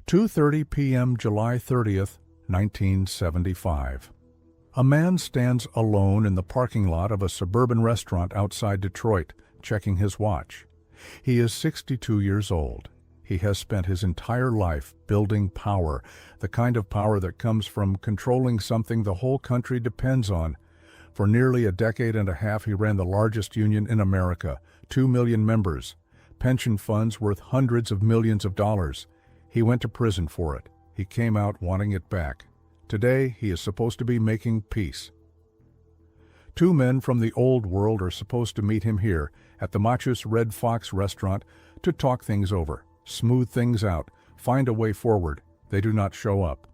2:30 p.m. July 30th, 1975. A man stands alone in the parking lot of a suburban restaurant outside Detroit, checking his watch. He is 62 years old. He has spent his entire life building power, the kind of power that comes from controlling something the whole country depends on. For nearly a decade and a half, he ran the largest union in America, 2 million members, pension funds worth hundreds of millions of dollars. He went to prison for it. He came out wanting it back. Today, he is supposed to be making peace. Two men from the old world are supposed to meet him here at the Machus Red Fox restaurant to talk things over, smooth things out, find a way forward. They do not show up.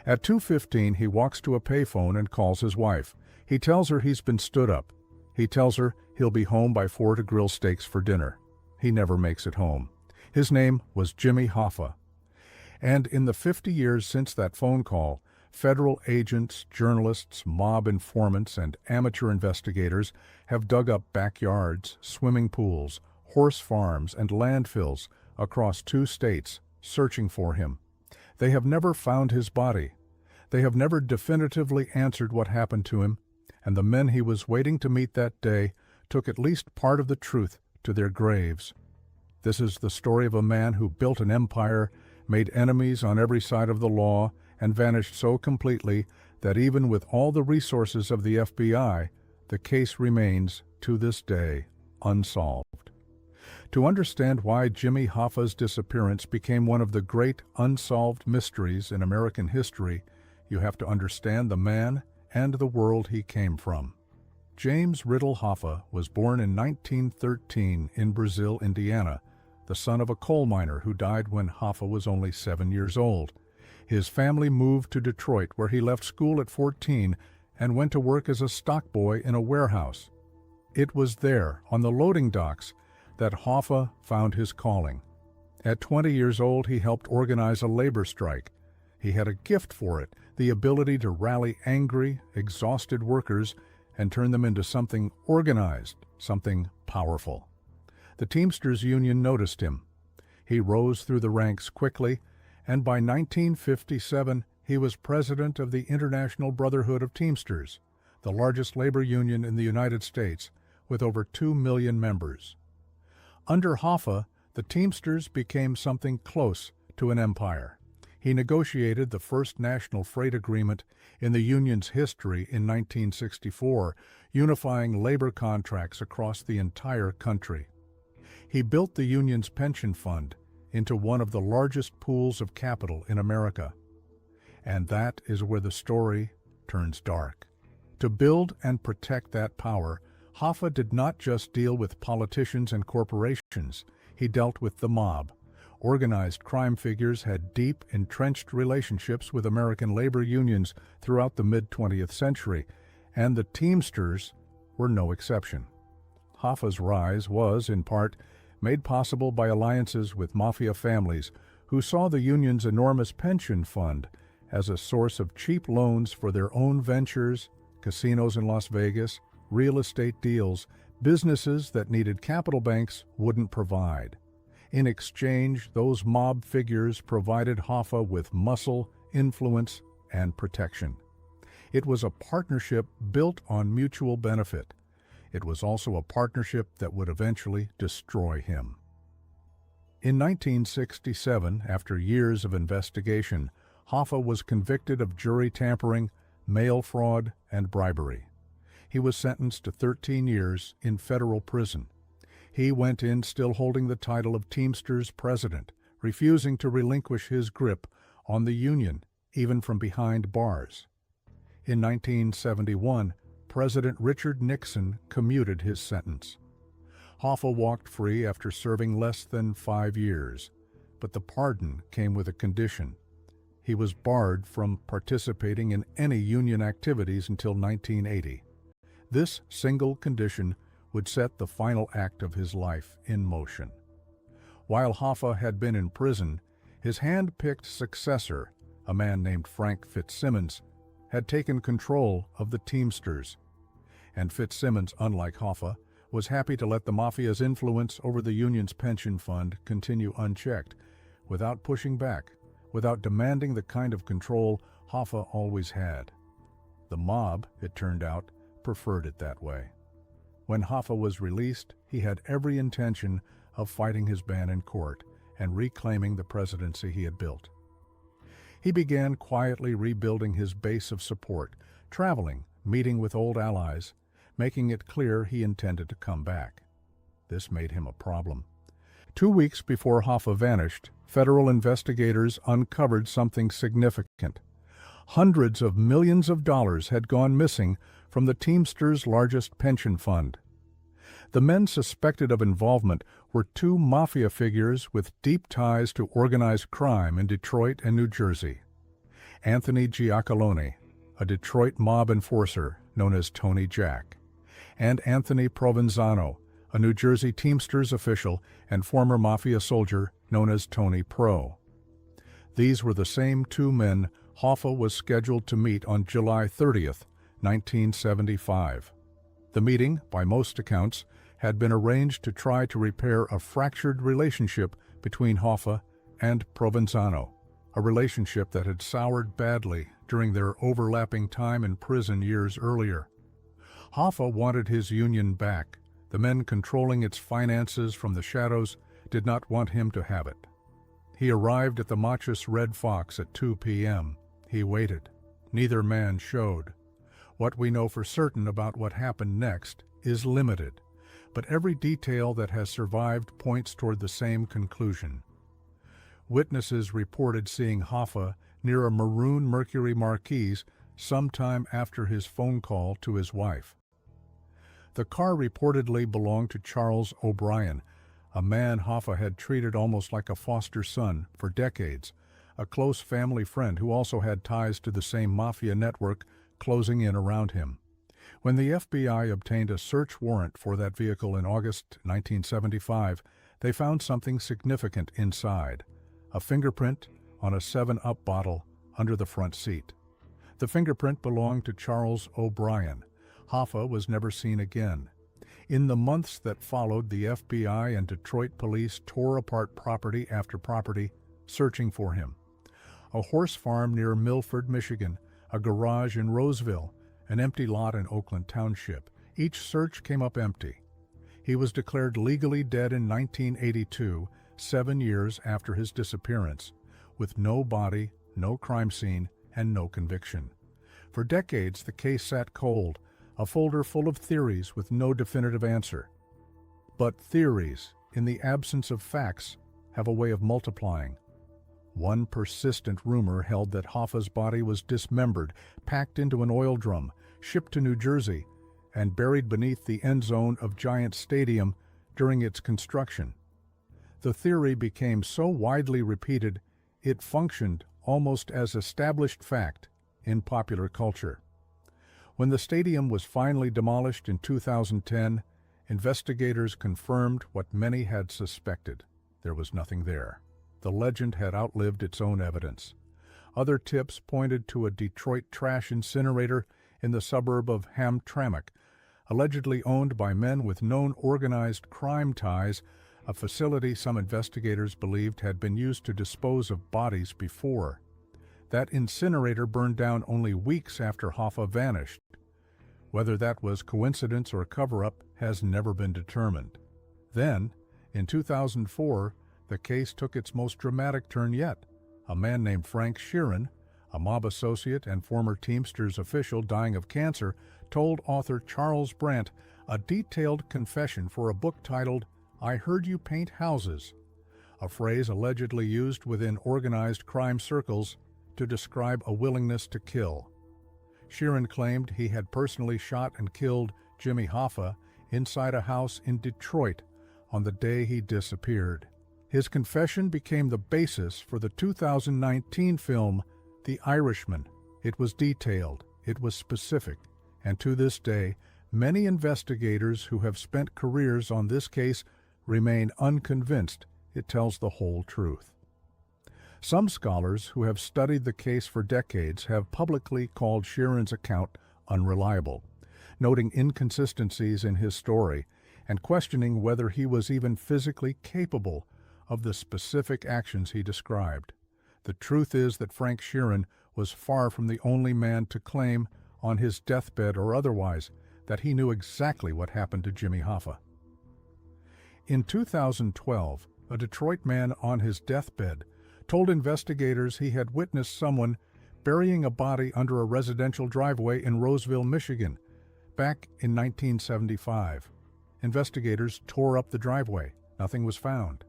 At 2:15, he walks to a payphone and calls his wife. He tells her he's been stood up. He tells her he'll be home by 4 to grill steaks for dinner. He never makes it home. His name was Jimmy Hoffa. And in the 50 years since that phone call, federal agents, journalists, mob informants, and amateur investigators have dug up backyards, swimming pools, horse farms, and landfills across 2 states, searching for him. They have never found his body. They have never definitively answered what happened to him, and the men he was waiting to meet that day took at least part of the truth to their graves. This is the story of a man who built an empire, made enemies on every side of the law, and vanished so completely that even with all the resources of the FBI, the case remains, to this day, unsolved. To understand why Jimmy Hoffa's disappearance became one of the great unsolved mysteries in American history, you have to understand the man and the world he came from. James Riddle Hoffa was born in 1913 in Brazil, Indiana, the son of a coal miner who died when Hoffa was only 7 years old. His family moved to Detroit, where he left school at 14 and went to work as a stockboy in a warehouse. It was there, on the loading docks, that Hoffa found his calling. At 20 years old, he helped organize a labor strike. He had a gift for it, the ability to rally angry, exhausted workers and turn them into something organized, something powerful. The Teamsters Union noticed him. He rose through the ranks quickly, and by 1957 he was president of the International Brotherhood of Teamsters, the largest labor union in the United States, with over 2 million members. Under Hoffa, the Teamsters became something close to an empire. He negotiated the first national freight agreement in the union's history in 1964, unifying labor contracts across the entire country. He built the union's pension fund into one of the largest pools of capital in America. And that is where the story turns dark. To build and protect that power, Hoffa did not just deal with politicians and corporations. He dealt with the mob. Organized crime figures had deep, entrenched relationships with American labor unions throughout the mid-20th century, and the Teamsters were no exception. Hoffa's rise was, in part, made possible by alliances with Mafia families who saw the union's enormous pension fund as a source of cheap loans for their own ventures, casinos in Las Vegas, real estate deals, businesses that needed capital banks wouldn't provide. In exchange, those mob figures provided Hoffa with muscle, influence, and protection. It was a partnership built on mutual benefit. It was also a partnership that would eventually destroy him. In 1967, after years of investigation, Hoffa was convicted of jury tampering, mail fraud, and bribery. He was sentenced to 13 years in federal prison. He went in still holding the title of Teamsters president, refusing to relinquish his grip on the union, even from behind bars. In 1971, President Richard Nixon commuted his sentence. Hoffa walked free after serving less than 5 years, but the pardon came with a condition. He was barred from participating in any union activities until 1980. This single condition would set the final act of his life in motion. While Hoffa had been in prison, his hand-picked successor, a man named Frank Fitzsimmons, had taken control of the Teamsters. And Fitzsimmons, unlike Hoffa, was happy to let the Mafia's influence over the union's pension fund continue unchecked, without pushing back, without demanding the kind of control Hoffa always had. The mob, it turned out, preferred it that way. When Hoffa was released, he had every intention of fighting his ban in court and reclaiming the presidency he had built. He began quietly rebuilding his base of support, traveling, meeting with old allies, making it clear he intended to come back. This made him a problem. 2 weeks before Hoffa vanished, federal investigators uncovered something significant. Hundreds of millions of dollars had gone missing from the Teamsters' largest pension fund. The men suspected of involvement were two Mafia figures with deep ties to organized crime in Detroit and New Jersey. Anthony Giacalone, a Detroit mob enforcer known as Tony Jack, and Anthony Provenzano, a New Jersey Teamsters official and former Mafia soldier known as Tony Pro. These were the same two men Hoffa was scheduled to meet on July 30th, 1975. The meeting, by most accounts, had been arranged to try to repair a fractured relationship between Hoffa and Provenzano, a relationship that had soured badly during their overlapping time in prison years earlier. Hoffa wanted his union back. The men controlling its finances from the shadows did not want him to have it. He arrived at the Machus Red Fox at 2 p.m. He waited. Neither man showed. What we know for certain about what happened next is limited, but every detail that has survived points toward the same conclusion. Witnesses reported seeing Hoffa near a maroon Mercury Marquise sometime after his phone call to his wife. The car reportedly belonged to Charles O'Brien, a man Hoffa had treated almost like a foster son for decades, a close family friend who also had ties to the same Mafia network closing in around him. When the FBI obtained a search warrant for that vehicle in August 1975, they found something significant inside, a fingerprint on a 7-Up bottle under the front seat. The fingerprint belonged to Charles O'Brien. Hoffa was never seen again. In the months that followed, the FBI and Detroit police tore apart property after property, searching for him. A horse farm near Milford, Michigan, a garage in Roseville, an empty lot in Oakland Township. Each search came up empty. He was declared legally dead in 1982, 7 years after his disappearance, with no body, no crime scene, and no conviction. For decades, the case sat cold, a folder full of theories with no definitive answer. But theories, in the absence of facts, have a way of multiplying. One persistent rumor held that Hoffa's body was dismembered, packed into an oil drum, shipped to New Jersey, and buried beneath the end zone of Giant Stadium during its construction. The theory became so widely repeated, it functioned almost as established fact in popular culture. When the stadium was finally demolished in 2010, investigators confirmed what many had suspected. There was nothing there. The legend had outlived its own evidence. Other tips pointed to a Detroit trash incinerator in the suburb of Hamtramck, allegedly owned by men with known organized crime ties, a facility some investigators believed had been used to dispose of bodies before. That incinerator burned down only weeks after Hoffa vanished. Whether that was coincidence or cover-up has never been determined. Then, in 2004, the case took its most dramatic turn yet. A man named Frank Sheeran, a mob associate and former Teamsters official dying of cancer, told author Charles Brandt a detailed confession for a book titled, "I Heard You Paint Houses," a phrase allegedly used within organized crime circles to describe a willingness to kill. Sheeran claimed he had personally shot and killed Jimmy Hoffa inside a house in Detroit on the day he disappeared. His confession became the basis for the 2019 film The Irishman. It was detailed, it was specific, and to this day, many investigators who have spent careers on this case remain unconvinced it tells the whole truth. Some scholars who have studied the case for decades have publicly called Sheeran's account unreliable, noting inconsistencies in his story and questioning whether he was even physically capable of the specific actions he described. The truth is that Frank Sheeran was far from the only man to claim, on his deathbed or otherwise, that he knew exactly what happened to Jimmy Hoffa. In 2012, a Detroit man on his deathbed told investigators he had witnessed someone burying a body under a residential driveway in Roseville, Michigan, back in 1975. Investigators tore up the driveway. Nothing was found.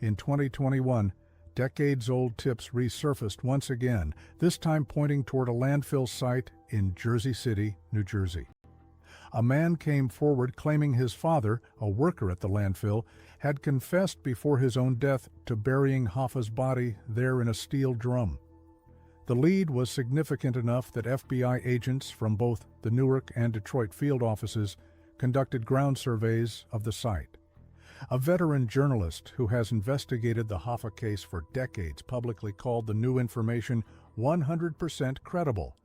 In 2021, decades-old tips resurfaced once again, this time pointing toward a landfill site in Jersey City, New Jersey. A man came forward claiming his father, a worker at the landfill, had confessed before his own death to burying Hoffa's body there in a steel drum. The lead was significant enough that FBI agents from both the Newark and Detroit field offices conducted ground surveys of the site. A veteran journalist who has investigated the Hoffa case for decades publicly called the new information 100% credible.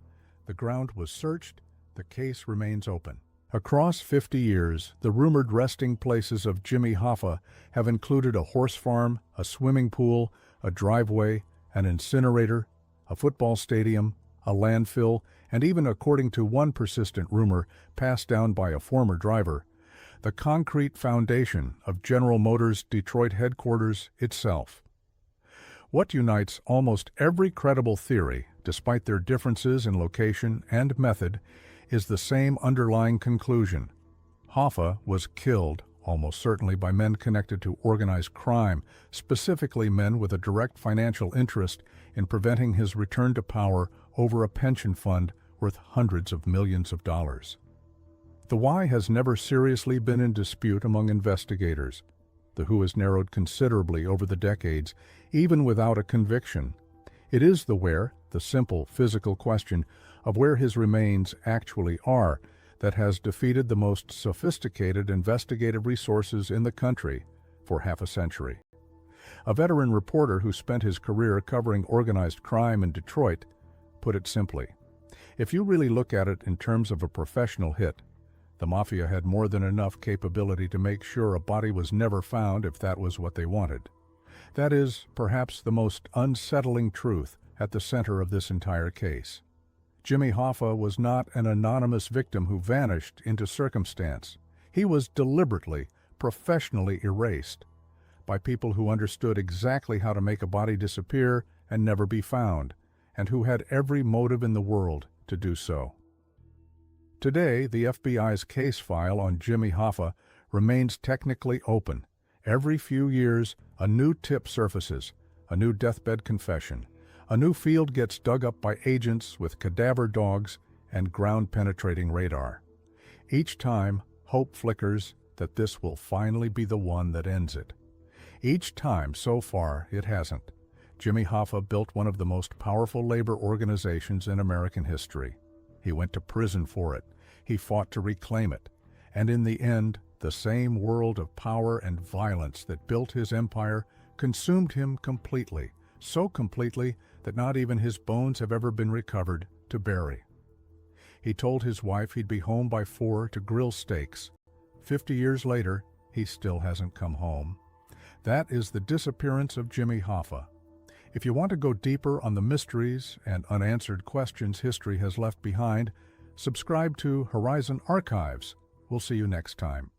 The ground was searched. The case remains open. Across 50 years, the rumored resting places of Jimmy Hoffa have included a horse farm, a swimming pool, a driveway, an incinerator, a football stadium, a landfill, and even, according to one persistent rumor passed down by a former driver, the concrete foundation of General Motors' Detroit headquarters itself. What unites almost every credible theory, despite their differences in location and method, is the same underlying conclusion. Hoffa was killed, almost certainly by men connected to organized crime, specifically men with a direct financial interest in preventing his return to power over a pension fund worth hundreds of millions of dollars. The why has never seriously been in dispute among investigators. The who has narrowed considerably over the decades, even without a conviction. It is the where, the simple physical question of where his remains actually are, that has defeated the most sophisticated investigative resources in the country for half a century. A veteran reporter who spent his career covering organized crime in Detroit put it simply: if you really look at it in terms of a professional hit, the Mafia had more than enough capability to make sure a body was never found if that was what they wanted. That is, perhaps, the most unsettling truth at the center of this entire case. Jimmy Hoffa was not an anonymous victim who vanished into circumstance. He was deliberately, professionally erased by people who understood exactly how to make a body disappear and never be found, and who had every motive in the world to do so. Today, the FBI's case file on Jimmy Hoffa remains technically open. Every few years, a new tip surfaces, a new deathbed confession. A new field gets dug up by agents with cadaver dogs and ground-penetrating radar. Each time, hope flickers that this will finally be the one that ends it. Each time, so far, it hasn't. Jimmy Hoffa built one of the most powerful labor organizations in American history. He went to prison for it. He fought to reclaim it. And in the end, the same world of power and violence that built his empire consumed him completely, so completely that not even his bones have ever been recovered to bury. He told his wife he'd be home by 4 to grill steaks. 50 years later, he still hasn't come home. That is the disappearance of Jimmy Hoffa. If you want to go deeper on the mysteries and unanswered questions history has left behind, subscribe to Horizon Archives. We'll see you next time.